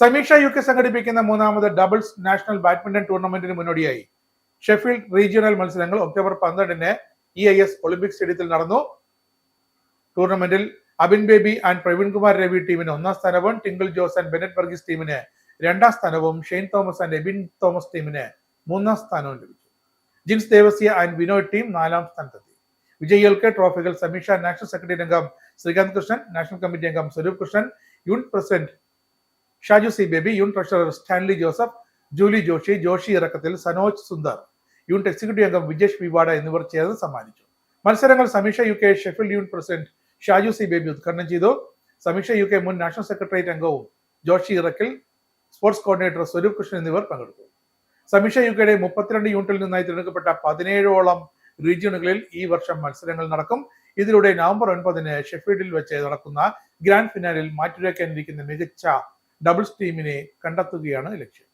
സമീക്ഷ UK സംഘടിപ്പിക്കുന്ന മൂന്നാമത് doubles national badminton ടൂർണമെന്റിന് മുന്നോടിയായി ഷെഫീൽഡ് റീജിയണൽ മത്സരങ്ങൾ ഒക്ടോബർ 12-ന് EIS ഒളിമ്പിക് സ്റ്റേഡിയത്തിൽ നടന്നു. ടൂർണമെന്റിൽ അബിൻ ബേബി ആൻഡ് പ്രവീൺ കുമാർ രവി ടീമിന് 1ാം സ്ഥാനവും ടിങ്കിൾ ജോസ് ആൻഡ് ബെനറ്റ് വർഗീസ് ടീമിന് 2ാം സ്ഥാനവും ഷെയ്ൻ തോമസ് ആൻഡ് എബിൻ തോമസ് ടീമിന് 3ാം സ്ഥാനവും ലഭിച്ചു. ജിൻസ് ദേവസ്യ ആൻഡ് വിനോയ് ടീം 4ാം സ്ഥാനത്തെത്തി. വിജയികൾക്ക് ട്രോഫികൾ സമീക്ഷ നാഷണൽ സെക്രട്ടറി അംഗം ശ്രീകാന്ത് കൃഷ്ണൻ, നാഷണൽ കമ്മിറ്റി അംഗം Swaroop Krishnan, unit president Shaju C Baby, unit treasurer Stanley Joseph, Julie Joshy, Joshy Irakkathil, Sanoj Sundar, unit executive അംഗം വിജേഷ് വിവാഡ എന്നിവർ ചേർന്ന് സമ്മാനിച്ചു. മത്സരങ്ങൾ Sameeksha UK Sheffield unit president Shaju C Baby ഉദ്ഘാടനം ചെയ്തു. സമീക്ഷ UK മുൻ നാഷണൽ സെക്രട്ടേറിയറ്റ് അംഗവും ജോഷി ഇറക്കൽ, സ്പോർട്സ് കോർഡിനേറ്റർ സ്വരൂപ് കൃഷ്ണൻ എന്നിവർ പങ്കെടുത്തു. സമീക്ഷ UKയുടെ 32 യൂണിറ്റിൽ നിന്നായി തിരഞ്ഞെടുക്കപ്പെട്ട 17ഓളം റീജിയണുകളിൽ ഈ വർഷം മത്സരങ്ങൾ നടക്കും. ഇതിലൂടെ നവംബർ 9-ന് ഷെഫീൽഡിൽ വെച്ച് നടക്കുന്ന ഗ്രാൻഡ് ഫിനാലിൽ മാറ്റുരയ്ക്കാനിരിക്കുന്ന മികച്ച ഡബിൾസ് ടീമിനെ കണ്ടെത്തുകയാണ് ലക്ഷ്യം.